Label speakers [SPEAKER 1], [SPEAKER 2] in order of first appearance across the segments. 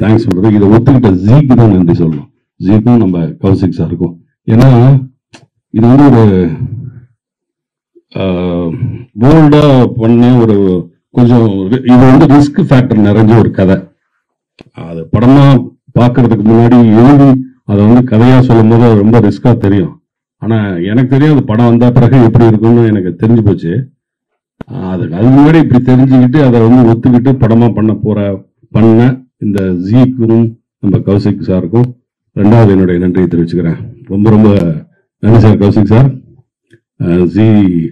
[SPEAKER 1] Thanks சொல்றது. இதை ஒத்துக்கிட்ட ஜீக்கு தான் நன்றி சொல்லணும். ஜீக்கும் நம்ம கௌசிக் சாருக்கும். ஏன்னா இது வந்து ஒரு போல்டா பண்ண ஒரு கொஞ்சம் இது வந்து ரிஸ்க் ஃபேக்டர் நிறைஞ்ச ஒரு கதை. அது படமா பார்க்கறதுக்கு முன்னாடி எழுதி அதை வந்து கதையா சொல்லும் போது ரொம்ப ரிஸ்கா தெரியும். ஆனா எனக்கு தெரியும் அது படம் வந்த பிறகு எப்படி இருக்கும்னு எனக்கு தெரிஞ்சு போச்சு. அது முன்னாடி இப்படி தெரிஞ்சுக்கிட்டு அதை வந்து ஒத்துக்கிட்டு படமா பண்ண இந்த ஜீக்கும் நம்ம கௌசிக் சாருக்கும் ரெண்டாவது என்னுடைய நன்றியை தெரிவிச்சுக்கிறேன். ரொம்ப ரொம்ப நன்றி சார் கௌசிக் சார். ஜி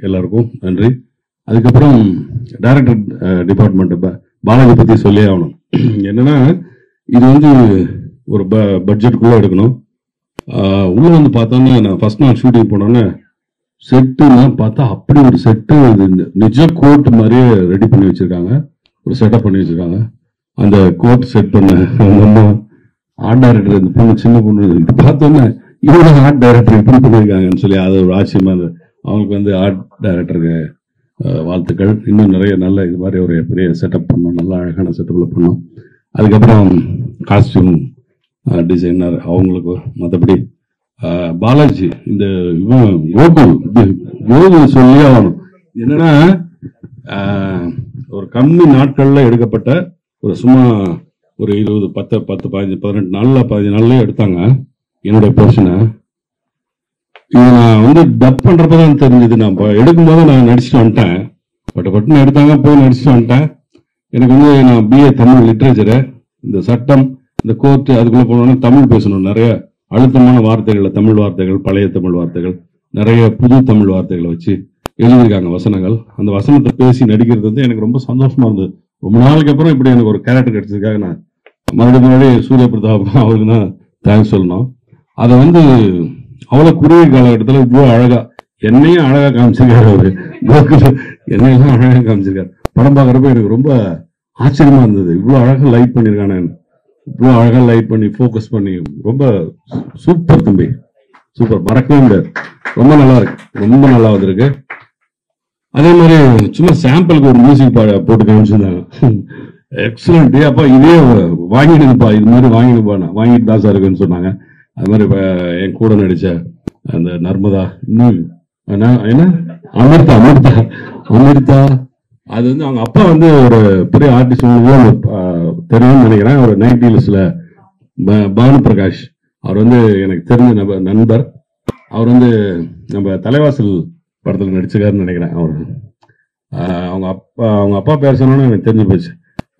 [SPEAKER 1] எல்லாருக்கும் நன்றி. அதுக்கப்புறம் டைரக்டர் டிபார்ட்மெண்ட் பாலாஜி பத்தி சொல்லி ஆகணும். என்னன்னா இது வந்து ஒரு பட்ஜெட்டுக்குள்ள எடுக்கணும். உள்ள வந்து பார்த்தோன்னா நான் ஃபர்ஸ்ட் நாள் ஷூட்டிங் போனோன்னே செட்டுலாம் பார்த்தா அப்படி ஒரு செட்டு நிஜ கோட் மாதிரியே ரெடி பண்ணி வச்சிருக்காங்க. ஒரு செட்டப் பண்ணி வச்சிருக்காங்க. அந்த கோட் செட் பண்ண நம்ம ஆர்ட் டைரக்டர் இந்த பொண்ணு சின்ன பொண்ணு இது பார்த்தோன்னே இவங்க ஆர்ட் டைரக்டர் இப்படி பண்ணியிருக்காங்கன்னு சொல்லி அது ஒரு ஆச்சரியமா இருந்தது. அவங்களுக்கு வந்து ஆர்ட் டைரக்டருக்கு வாழ்த்துக்கள். இன்னும் நிறைய நல்ல இது மாதிரி ஒரு பெரிய செட்டப் பண்ணோம். நல்லா அழகான செட்டப்ல பண்ணோம். அதுக்கப்புறம் காஸ்டியூம் டிசைனர் அவங்களுக்கு மற்றபடி பாலாஜி இந்த யோகு சொல்லி ஆகணும். என்னன்னா ஒரு கம்மி நாட்கள்ல எடுக்கப்பட்ட ஒரு சும்மா ஒரு 20 10 15 18 நாள்லயே எடுத்தாங்க என்னுடைய போர்ஷனை. இது நான் வந்து டப் பண்றப்பதான் தெரிஞ்சது. நான் எடுக்கும்போது நான் நடிச்சுட்டு வந்துட்டேன். பட்டுன்னு எடுத்தாங்க, போய் நடிச்சுட்டு வந்துட்டேன். எனக்கு வந்து நான் பிஏ தமிழ் லிட்ரேச்சரு, இந்த சட்டம், இந்த கோர்ட்டு அதுக்குள்ள போனோன்னா தமிழ் பேசணும். நிறைய அழுத்தமான வார்த்தைகள், தமிழ் வார்த்தைகள், பழைய தமிழ் வார்த்தைகள், நிறைய புது தமிழ் வார்த்தைகளை வச்சு எழுதியிருக்காங்க வசனங்கள். அந்த வசனத்தை பேசி நடிக்கிறது வந்து எனக்கு ரொம்ப சந்தோஷமா இருந்தது. ரொம்ப நாளைக்கு அப்புறம் இப்படி எனக்கு ஒரு கேரக்டர் கிடைச்சதுக்காக நான் மறுபடியும் சூரிய பிரதாப் அவருக்கு தான் தேங்க்ஸ் சொல்லணும். அதை வந்து அவ்வளவு குறுகிய காலகட்டத்தில் இவ்வளோ அழகா என்னையும் அழகா காமிச்சிருக்காரு. அவரு என்னையெல்லாம் அழகா காமிச்சிருக்காரு. படம் பார்க்குறப்ப எனக்கு ரொம்ப ஆச்சரியமா இருந்தது. இவ்வளோ அழகா லைட் பண்ணியிருக்கானே, இவ்வளோ அழகா லைட் பண்ணி ஃபோக்கஸ் பண்ணி ரொம்ப சூப்பர் தம்பி, சூப்பர், மறக்கவே முடியாது. ரொம்ப நல்லா இருக்கு, ரொம்ப நல்லா வந்திருக்கு. அதே மாதிரி சும்மா சாம்பிளுக்கு ஒரு மியூசிக் போட்டு காமிச்சிருந்தாங்க. எக்ஸலண்ட். அப்பா இதே வாங்கிடுங்கப்பா, இது மாதிரி வாங்கிடுப்பா, நான் வாங்கிட்டு தான் சார் இருக்குன்னு சொன்னாங்க. அது மாதிரி என் கூட நடிச்ச அந்த நர்மதா, இன்னும் என்ன அமிர்தா அது வந்து அவங்க அப்பா வந்து ஒரு பெரிய ஆர்டிஸ்ட் தெரியும்னு நினைக்கிறேன். ஒரு 90s பானு பிரகாஷ் அவர் வந்து எனக்கு தெரிஞ்ச நண்பர். அவர் வந்து நம்ம தலைவாசல் படத்தில் நடிச்சுக்காருன்னு நினைக்கிறேன். அவர் அவங்க அப்பா பேர் சொன்னோன்னு எனக்கு தெரிஞ்சு போச்சு.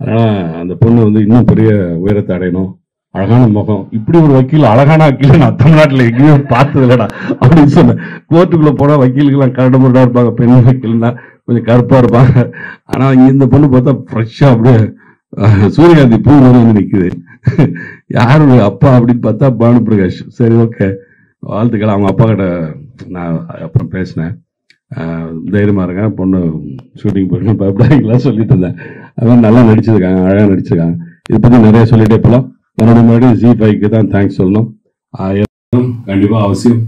[SPEAKER 1] அதனால அந்த பொண்ணு வந்து இன்னும் பெரிய உயரத்தை அடையணும். அழகான முகம், இப்படி ஒரு வக்கீல், அழகான வக்கீல் நான் தமிழ்நாட்டில் எங்கேயுமே பார்த்தது இல்லடா அப்படின்னு சொன்னேன். கோர்ட்டுக்குள்ள போனா வக்கீலுக்கெல்லாம் கரடுமுரடா இருப்பாங்க, பெண் வக்கீல்னா கொஞ்சம் கருப்பா இருப்பாங்க. ஆனா இந்த பொண்ணு பார்த்தா ஃப்ரெஷ்ஷா அப்படியே சூரியகாந்தி பூ வந்து நிக்குது. யாரு அப்பா அப்படின்னு பார்த்தா பானு பிரகாஷ். சரி, ஓகே, வாழ்த்துக்கள். அவங்க அப்பா கிட்ட நான் அப்புறம் பேசினேன். தைரியமா இருங்க, பொண்ணு ஷூட்டிங் போயிடணும் பயப்படாதீங்களா சொல்லிட்டு இருந்தேன். அதெல்லாம் நல்லா நடிச்சிருக்காங்க, அழகா நடிச்சிருக்காங்க. இதை பத்தி நிறைய சொல்லிட்டே போலாம். என்னோட முன்னாடி ஜி5க்கு தான் தேங்க்ஸ் சொல்லணும். கண்டிப்பா அவசியம்.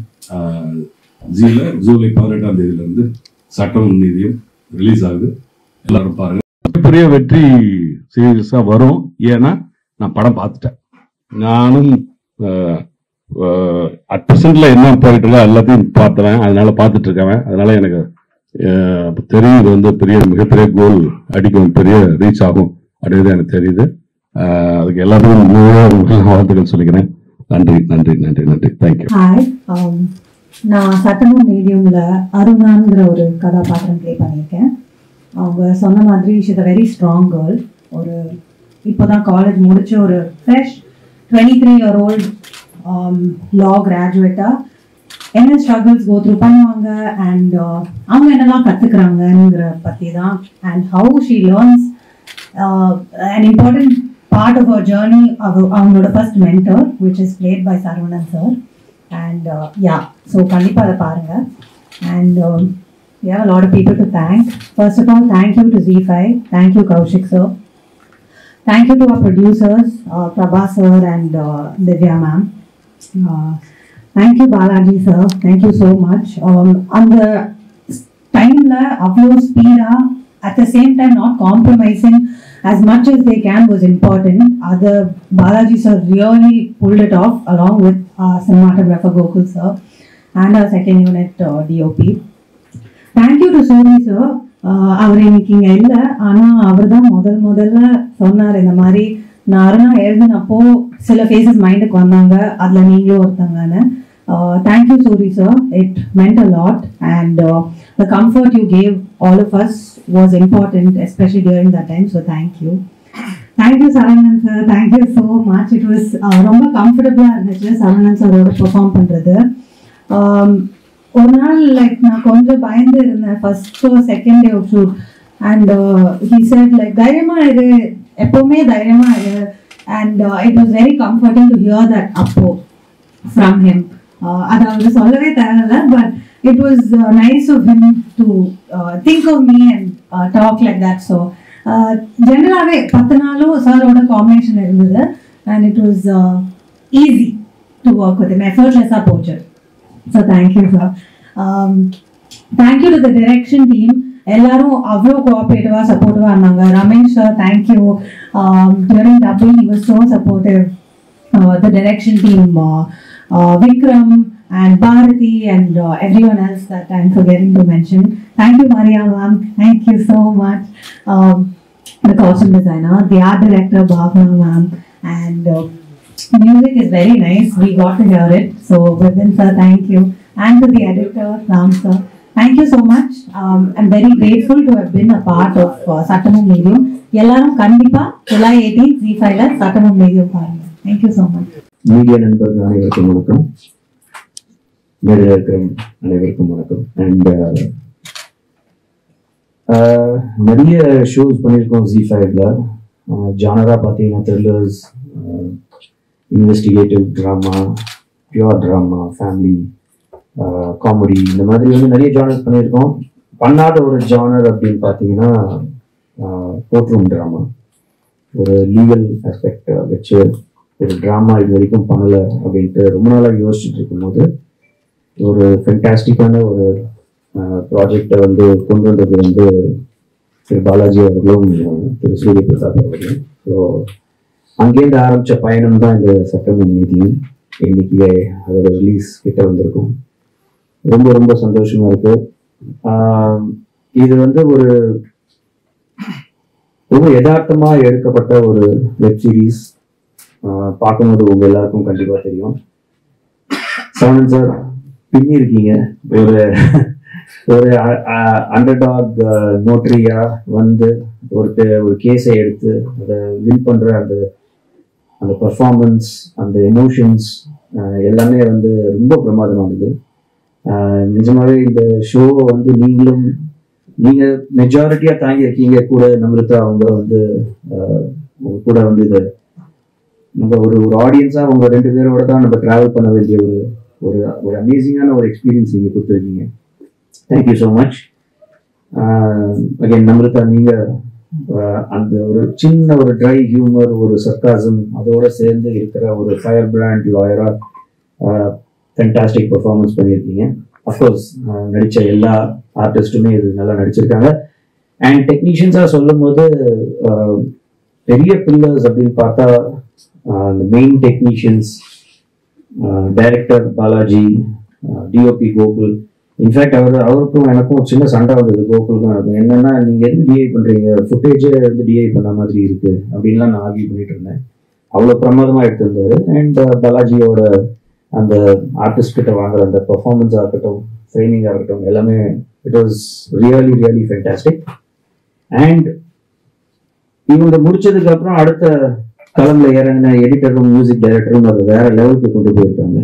[SPEAKER 1] ஜில ஜூலை 18ஆம் தேதியில இருந்து சட்டமும் நீதியும் ரிலீஸ் ஆகுது. எல்லாரும் பாருங்க. பெரிய வெற்றி சீரியஸா வரும். ஏன்னா நான் படம் பார்த்துட்டேன். நானும் அட் பிரசன்ட்ல என்ன போயிட்டு இருக்கோ எல்லாத்தையும் பார்த்தவன், அதனால பார்த்துட்டு இருக்கவன். அதனால எனக்கு தெரியும் இது வந்து மிகப்பெரிய கோல் அடிக்கும், பெரிய ரீச் ஆகும் அப்படிங்கிறது எனக்கு தெரியுது. அதுக்கு எல்லாத்துக்கும் வாழ்த்துக்கள் சொல்லிக்கிறேன். நன்றி நன்றி நன்றி நன்றி. தேங்க்யூ.
[SPEAKER 2] ஹாய், நான் சட்டமும் மீடியம்ல அருணாங்கிற ஒரு கதாபாத்திரம் ப்ளே பண்ணியிருக்கேன். அவங்க சொன்ன மாதிரி she's a very strong girl. ஒரு இப்போதான் காலேஜ் முடிச்ச ஒரு ஃப்ரெஷ் 23-year-old law கிராஜுவேட்டா என்ன ஸ்ட்ரகிள்ஸ் கோ த்ரூ பண்ணுவாங்க அண்ட் அவங்க என்னெல்லாம் கற்றுக்குறாங்கிற பற்றி தான், and how she learns an important part of her journey. அவங்களோட first mentor which is played by Saravanan sir, and so கண்டிப்பா அதை பாருங்க. And we have a lot of people to thank. First of all, thank you to ZEE5, thank you Kaushik sir, thank you to our producers Prabha sir and Divya ma'am, thank you Balaji sir, thank you so much. அந்த டைம்ல அவ்வளோ speedo, at the same time not compromising as much as they can was important. Other Balaji sir really pulled it off along with cinematographer Gokul sir and our second unit DOP. Thank you to Suri sir. அவர் இன்னைக்கு இங்கே இல்லை, ஆனால் அவர் தான் முதல்ல சொன்னார் இந்த மாதிரி நான் அருணா எழுதுனப்போ சில ஃபேஸஸ் மைண்டுக்கு வந்தாங்க, அதில் நீங்களும் ஒருத்தங்கன்னு. Thank you Soori sir, it meant a lot and the comfort you gave all of us was important especially during that time. So thank you Saravanan sir, thank you so much. It was ரொம்ப கம்ஃபர்டபுளாக இருந்துச்சு சரவணன் சாரோட பெர்ஃபார்ம் பண்ணுறது. ஒரு நாள் லைக் நான் கொஞ்சம் பயந்து இருந்தேன் first second day of shoot and he said like தைரியமா இரு, எப்பவுமே தைரியமா இரு. And it was very comforting to hear that அப்போ ஃப்ரம் ஹிம். அது அவர் சொல்லவே தேவையில்ல, but it was nice of him to think of me and talk like that. So ஜென்ரலாகவே 10 நாளும் சாரோட காம்பினேஷன் இருந்தது and it was easy to work with him, எஃபர்ட்லெஸ்ஸாக போச்சு. So thank you sir. Thank you to the direction team. எல்லாரும் அவ்வளோ கோஆப்ரேட்டிவா சப்போர்ட்டிவா இருந்தாங்க. Ramesh sir, thank you. During dubbing he was so supportive. The direction team, Vikram and Bharati and everyone else that I'm forgetting to mention. Thank you Maria ma'am, thank you so much. The costume designer, the art director Bhavna ma'am, and music is very nice. We got to hear it. So Vipin sir, thank you. And to the editor, Ram sir, thank you so much. I'm very grateful to have been a part of Sattamum Medium. எல்லாரும் கண்டிப்பா July 18 Z5 ல Sattamum Medium பாருங்க. Thank you so much.
[SPEAKER 3] Media நண்பர்கள் அனைவருக்கும் வணக்கம். மேடையில் அனைவருக்கும் வணக்கம். அண்ட் நிறைய ஷோஸ் பண்ணியிருக்கோம் Z5ல. ஜானரா பார்த்தீங்கன்னா thrillers, investigative drama, pure drama, family, comedy, இந்த மாதிரி வந்து நிறைய ஜானர்ஸ் பண்ணியிருக்கோம். பண்ணாத ஒரு ஜானர் அப்படின்னு பார்த்தீங்கன்னா கோர்ட் ரூம் ட்ராமா. ஒரு லீகல் ஆஸ்பெக்ட் வச்சு ஒரு ட்ராமா இது வரைக்கும் பண்ணலை அப்படின்ட்டு ரொம்ப நாளாக யோசிச்சுட்டு இருக்கும்போது ஒரு ஃபென்டாஸ்டிக்கான ஒரு ப்ராஜெக்டை வந்து கொண்டு வந்தது வந்து திரு பாலாஜி அவர்களும் திரு சூரிய பிரசாத் அவர்களும். ஸோ அங்கேருந்து ஆரம்பித்த பயணம் தான் இந்த சட்டமும் நீதியும். இன்னைக்கு அதோட ரிலீஸ் கிட்ட வந்திருக்கும். ரொம்ப ரொம்ப சந்தோஷமா இருக்கு. இது வந்து ஒரு ரொம்ப யதார்த்தமா எடுக்கப்பட்ட ஒரு வெப் சீரிஸ். பார்க்கும்போது உங்க எல்லாருக்கும் கண்டிப்பா தெரியும். சரவணன் சார் பின்னி இருக்கீங்க. ஒரு ஒரு அண்டர்டாக் நோட்ரியா வந்து ஒரு கேஸை எடுத்து அதை வின் பண்ற அந்த பர்ஃபார்மன்ஸ், அந்த எமோஷன்ஸ் எல்லாமே வந்து ரொம்ப பிரமாதமானது. நிஜமாவே இந்த ஷோவை வந்து நீங்க மெஜாரிட்டியா தாங்கி இருக்கீங்க. கூட நம்ரதா அவங்க வந்து உங்க கூட வந்து இதை நம்ம ஒரு ஆடியன்ஸா உங்க 2 பேரோட தான் நம்ம டிராவல் பண்ண வேண்டிய ஒரு அமேசிங்கான ஒரு எக்ஸ்பீரியன்ஸ் நீங்க கொடுத்துருக்கீங்க. Thank you so much. Again Namrata, நீங்க அந்த ஒரு சின்ன ஒரு ட்ரை ஹியூமர், ஒரு சர்க்காசம் அதோட சேர்ந்து இருக்கிற ஒரு ஃபயர் பிராண்ட் லாயரா ஃபென்டாஸ்டிக் பெர்ஃபார்மன்ஸ் பண்ணியிருக்கீங்க. அஃப்கோர்ஸ் நடித்த எல்லா ஆர்டிஸ்ட்டுமே இது நல்லா நடிச்சிருக்காங்க. அண்ட் டெக்னீஷியன்ஸாக சொல்லும் போது பெரிய பில்லர்ஸ் அப்படின்னு பார்த்தா the main technicians, director Balaji, DOP Gokul. In fact அவருக்கும் எனக்கும் சின்ன சண்டை வந்தது. கோகுலுக்கும் எனக்கும் என்னன்னா, நீங்க எதுக்கு டிஐ பண்றீங்க, ஃபுட்டேஜே வந்து டிஐ பண்ண மாதிரி இருக்கு அப்படின்லாம் நான் ஆர்கியூ பண்ணிட்டு இருந்தேன். அவ்வளோ பிரமாதமா எடுத்திருந்தாரு. அண்ட் பாலாஜியோட அந்த ஆர்டிஸ்ட் கிட்ட வாங்குற அந்த பெர்ஃபார்மன்ஸாக இருக்கட்டும், ஃப்ரேமிங்காக இருக்கட்டும், எல்லாமே it was really really fantastic. And இவங்க முடிச்சதுக்கு அப்புறம் அடுத்த களம்ல இறங்கின எடிட்டரும் மியூசிக் டைரக்டரும் அதை வேற லெவலுக்கு கொண்டு போயிருக்காங்க.